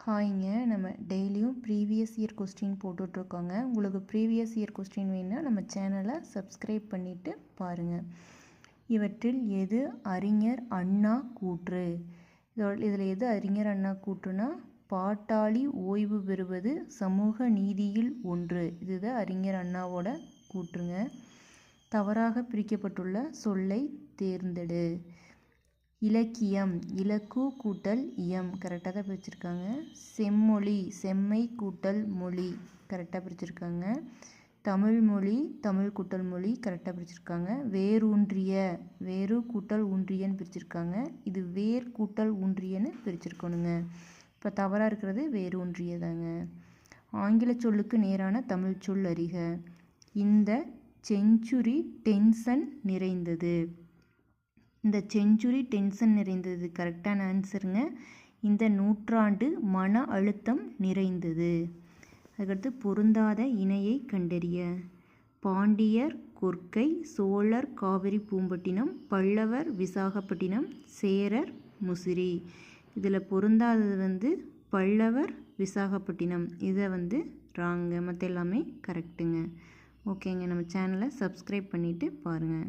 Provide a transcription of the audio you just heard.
ஹாய்ங்க, நம்ம டெய்லியும் previous year question போட்டுட்ருக்கோங்க. உங்களுக்கு ப்ரீவியஸ் இயர் கொஸ்டின் வேணுன்னா நம்ம சேனலை சப்ஸ்கிரைப் பண்ணிவிட்டு பாருங்கள். இவற்றில் எது அறிஞர் அண்ணா கூற்று? இதில் எது அறிஞர் அண்ணா கூற்றுனா, பாட்டாளி ஓய்வு பெறுவது சமூக நீதியில் ஒன்று. இதுதான் அறிஞர் அண்ணாவோட கூற்றுங்க. தவறாக பிரிக்கப்பட்டுள்ள சொல்லை தேர்ந்தெடு. இலக்கியம், இலக்கு கூட்டல் இயம், கரெக்டாக தான் பிரிச்சிருக்காங்க. செம்மொழி, செம்மை கூட்டல் மொழி, கரெக்டாக பிரிச்சிருக்காங்க. தமிழ்மொழி, தமிழ் கூட்டல் மொழி, கரெக்டாக பிரிச்சிருக்காங்க. வேரூன்றிய, வேறு கூட்டல் ஊன்றியன்னு பிரிச்சிருக்காங்க. இது வேர் கூட்டல் ஊன்றியன்னு பிரிச்சிருக்கணுங்க. இப்போ தவறாக இருக்கிறது வேரூன்றியதாங்க. ஆங்கில சொல்லுக்கு நேரான தமிழ் சொல் அறிக. இந்த செஞ்சுரி டென்ஷன் நிறைந்தது. இந்த செஞ்சுரி டென்ஷன் நிறைந்தது கரெக்டான ஆன்சருங்க. இந்த நூற்றாண்டு மன அழுத்தம் நிறைந்தது. அதுக்கடுத்து பொருந்தாத இணையை கண்டறிய. பாண்டியர் கொற்கை, சோழர் காவிரி பூம்பட்டினம், பல்லவர் விசாகப்பட்டினம், சேரர் முசிறி. இதில் பொருந்தாதது பல்லவர் விசாகப்பட்டினம். இதை ராங்க, மற்ற எல்லாமே கரெக்டுங்க. ஓகேங்க, நம்ம சேனலை சப்ஸ்கிரைப் பண்ணிவிட்டு பாருங்கள்.